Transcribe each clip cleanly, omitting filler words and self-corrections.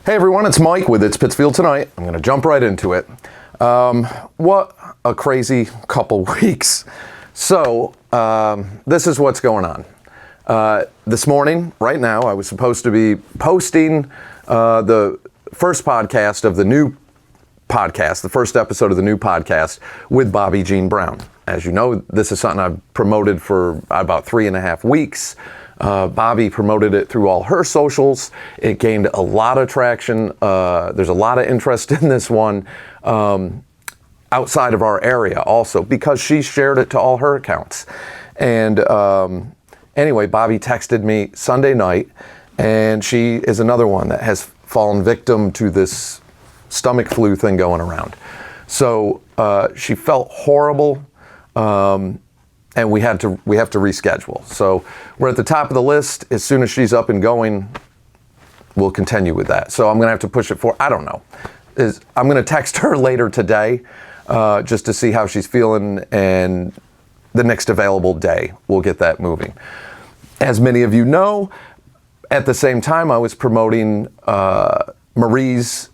Hey everyone, it's Mike with It's Pittsfield Tonight. I'm going to jump right into it. What a crazy couple weeks. So, this is what's going on. This morning, right now, I was supposed to be posting the first podcast of the new podcast, the first episode of the new podcast with Bobby Jean Brown. As you know, this is something I've promoted for about 3.5 weeks. Bobby promoted it through all her socials. It gained a lot of traction. There's a lot of interest in this one outside of our area also because she shared it to all her accounts. And anyway, Bobby texted me Sunday night, and she is another one that has fallen victim to this stomach flu thing going around. So she felt horrible. And we have to reschedule. So we're at the top of the list. As soon as she's up and going, we'll continue with that. So I'm gonna have to push it I don't know. I'm gonna text her later today just to see how she's feeling, and the next available day, we'll get that moving. As many of you know, at the same time I was promoting Marie's,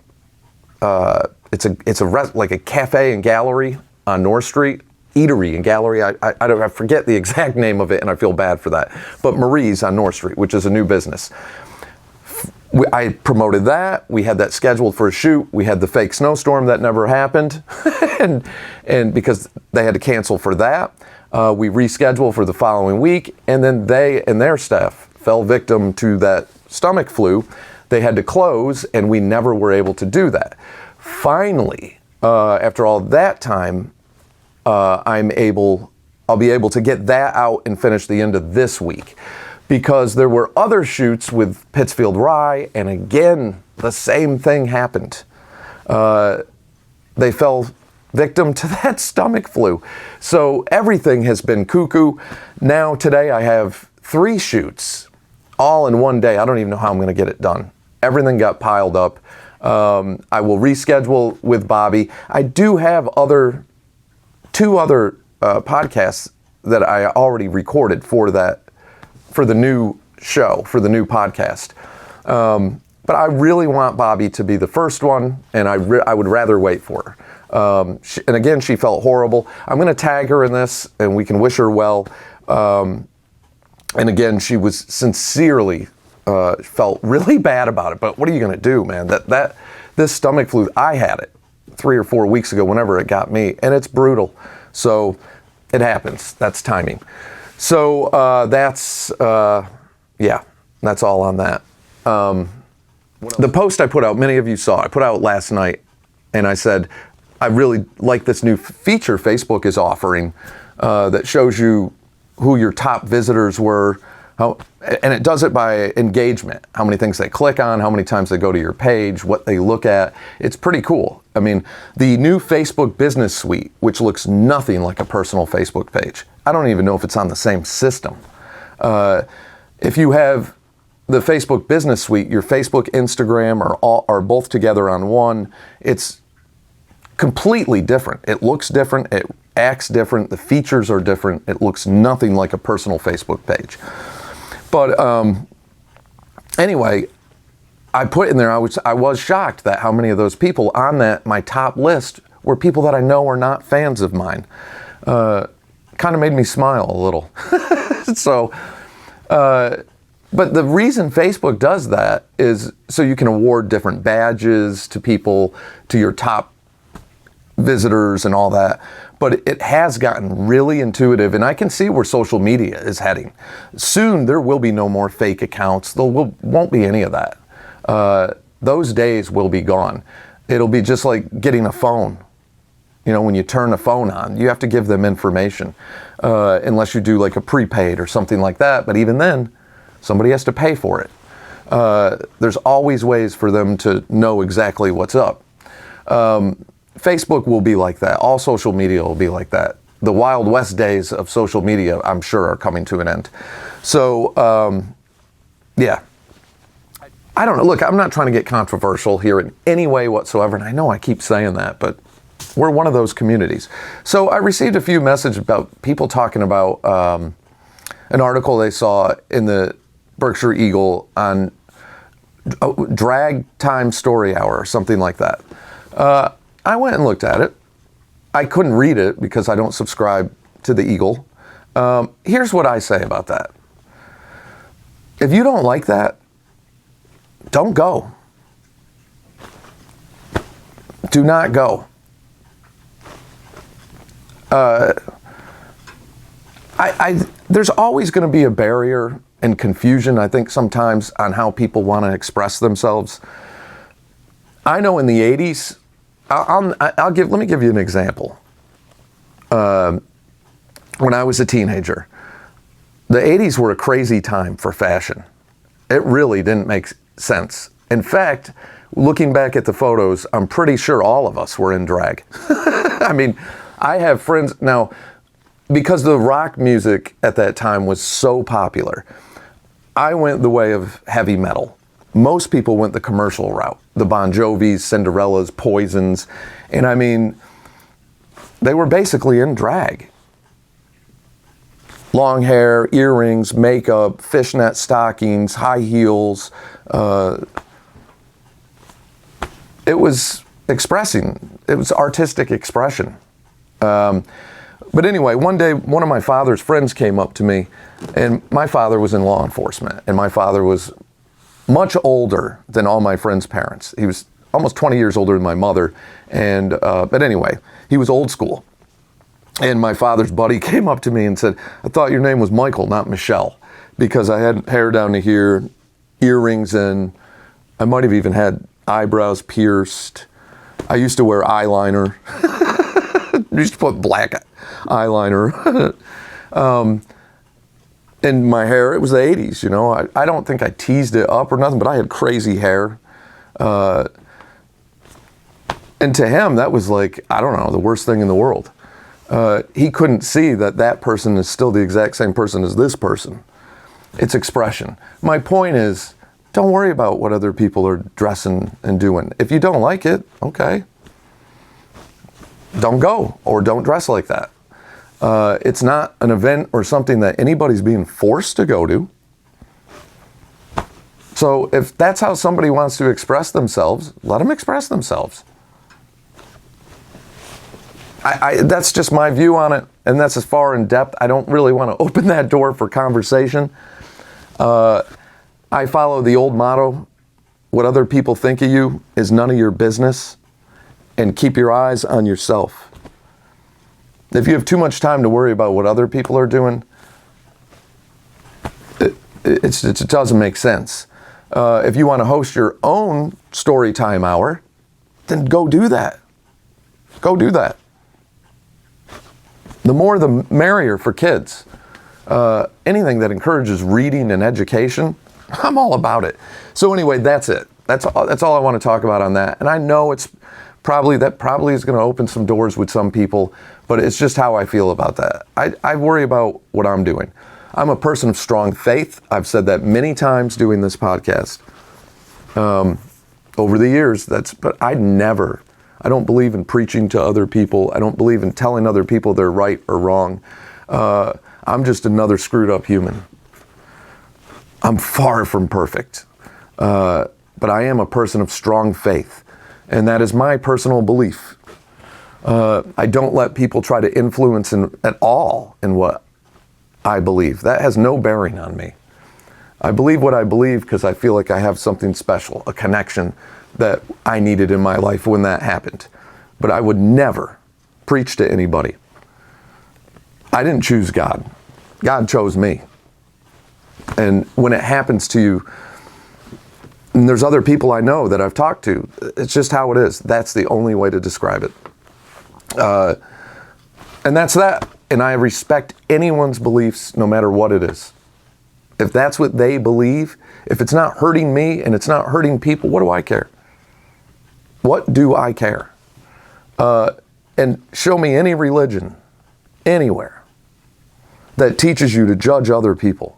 it's like a cafe and gallery on North Street. Eatery and gallery. I forget the exact name of it, and I feel bad for that. But Marie's on North Street, which is a new business. I promoted that. We had that scheduled for a shoot. We had the fake snowstorm that never happened, and because they had to cancel for that, we rescheduled for the following week. And then they and their staff fell victim to that stomach flu. They had to close, and we never were able to do that. Finally, after all that time, I'll be able to get that out and finish the end of this week, because there were other shoots with Pittsfield Rye, and again, the same thing happened. They fell victim to that stomach flu. So everything has been cuckoo. Now today I have 3 shoots all in one day. I don't even know how I'm going to get it done. Everything got piled up. I will reschedule with Bobby. I do have 2 other podcasts that I already recorded for the new show, for the new podcast. But I really want Bobby to be the first one, and I would rather wait for her. And again, she felt horrible. I'm going to tag her in this, and we can wish her well. And again, she was sincerely felt really bad about it. But what are you going to do, man? This stomach flu, I had it 3 or 4 weeks ago, whenever it got me, and it's brutal. So it happens. That's timing. So that's all on that. The post I put out, many of you saw, I put out last night, and I said, I really like this new feature Facebook is offering that shows you who your top visitors were, and it does it by engagement, how many things they click on, how many times they go to your page, what they look at. It's pretty cool. I mean, the new Facebook Business Suite, which looks nothing like a personal Facebook page. I don't even know if it's on the same system. If you have the Facebook Business Suite, your Facebook, Instagram are both together on one. It's completely different. It looks different. It acts different. The features are different. It looks nothing like a personal Facebook page. But anyway, I put in there, I was shocked that how many of those people on my top list were people that I know are not fans of mine. Kind of made me smile a little. So, but the reason Facebook does that is so you can award different badges to people, to your top visitors and all that. But it has gotten really intuitive, and I can see where social media is heading. Soon there will be no more fake accounts. There won't be any of that. Those days will be gone. It'll be just like getting a phone. You know, when you turn a phone on, you have to give them information, unless you do like a prepaid or something like that. But even then, somebody has to pay for it. There's always ways for them to know exactly what's up. Facebook will be like that. All social media will be like that. The Wild West days of social media, I'm sure, are coming to an end. So, yeah. I don't know. Look, I'm not trying to get controversial here in any way whatsoever, and I know I keep saying that, but we're one of those communities. So I received a few messages about people talking about an article they saw in the Berkshire Eagle on Drag Time Story Hour or something like that. I went and looked at it. I couldn't read it because I don't subscribe to the Eagle. Here's what I say about that. If you don't like that, don't go. Do not go. There's always going to be a barrier and confusion, I think, sometimes on how people want to express themselves. I know in the 80s, let me give you an example. When I was a teenager, the 80s were a crazy time for fashion. It really didn't make sense. In fact, looking back at the photos, I'm pretty sure all of us were in drag. I mean, I have friends now, because the rock music at that time was so popular. I went the way of heavy metal. Most people went the commercial route. The Bon Jovis, Cinderellas, Poisons. And I mean, they were basically in drag. Long hair, earrings, makeup, fishnet stockings, high heels. It was expressing. It was artistic expression. But anyway, one day, one of my father's friends came up to me, and my father was in law enforcement, and my father was much older than all my friends' parents. He was almost 20 years older than my mother, and but anyway, he was old school. And my father's buddy came up to me and said, "I thought your name was Michael, not Michelle," because I had hair down to here, earrings, and I might have even had eyebrows pierced. I used to wear eyeliner. I used to put black eyeliner. And my hair, it was the 80s, you know. I don't think I teased it up or nothing, but I had crazy hair. And to him, that was like, I don't know, the worst thing in the world. He couldn't see that that person is still the exact same person as this person. It's expression. My point is, don't worry about what other people are dressing and doing. If you don't like it, okay. Don't go or don't dress like that. It's not an event or something that anybody's being forced to go to. So if that's how somebody wants to express themselves, let them express themselves. That's just my view on it, and that's as far in depth. I don't really want to open that door for conversation. I follow the old motto, what other people think of you is none of your business, and keep your eyes on yourself. If you have too much time to worry about what other people are doing, it doesn't make sense. If you want to host your own story time hour, then go do that. Go do that. The more the merrier for kids. Anything that encourages reading and education, I'm all about it. So anyway, that's it. That's all I want to talk about on that. And I know it's probably is going to open some doors with some people, but it's just how I feel about that. I worry about what I'm doing. I'm a person of strong faith. I've said that many times doing this podcast over the years. But I don't believe in preaching to other people. I don't believe in telling other people they're right or wrong. I'm just another screwed up human. I'm far from perfect. But I am a person of strong faith. And that is my personal belief. I don't let people try to influence at all in what I believe. That has no bearing on me. I believe what I believe because I feel like I have something special, a connection that I needed in my life when that happened. But I would never preach to anybody. I didn't choose God. God chose me. And when it happens to you, and there's other people I know that I've talked to, it's just how it is. That's the only way to describe it. And that's that. And I respect anyone's beliefs, no matter what it is. If that's what they believe, if it's not hurting me and it's not hurting people, what do I care? What do I care? And show me any religion, anywhere, that teaches you to judge other people.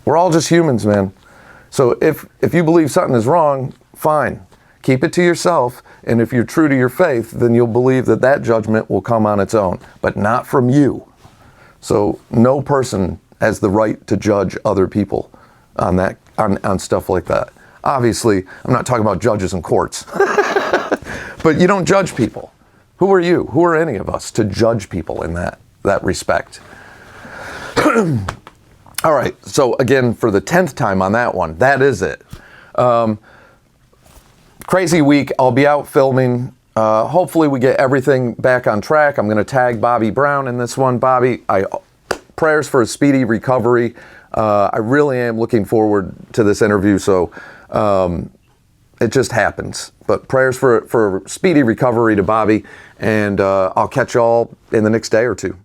We're all just humans, man. So if you believe something is wrong, fine. Keep it to yourself, and if you're true to your faith, then you'll believe that judgment will come on its own, but not from you. So no person has the right to judge other people on on stuff like that. Obviously, I'm not talking about judges and courts, but you don't judge people. Who are you? Who are any of us to judge people in that respect? All right, so again, for the 10th time on that one, that is it. Crazy week. I'll be out filming. Hopefully we get everything back on track. I'm going to tag Bobby Brown in this one. Bobby, prayers for a speedy recovery. I really am looking forward to this interview, so it just happens. But prayers for speedy recovery to Bobby, and I'll catch y'all in the next day or two.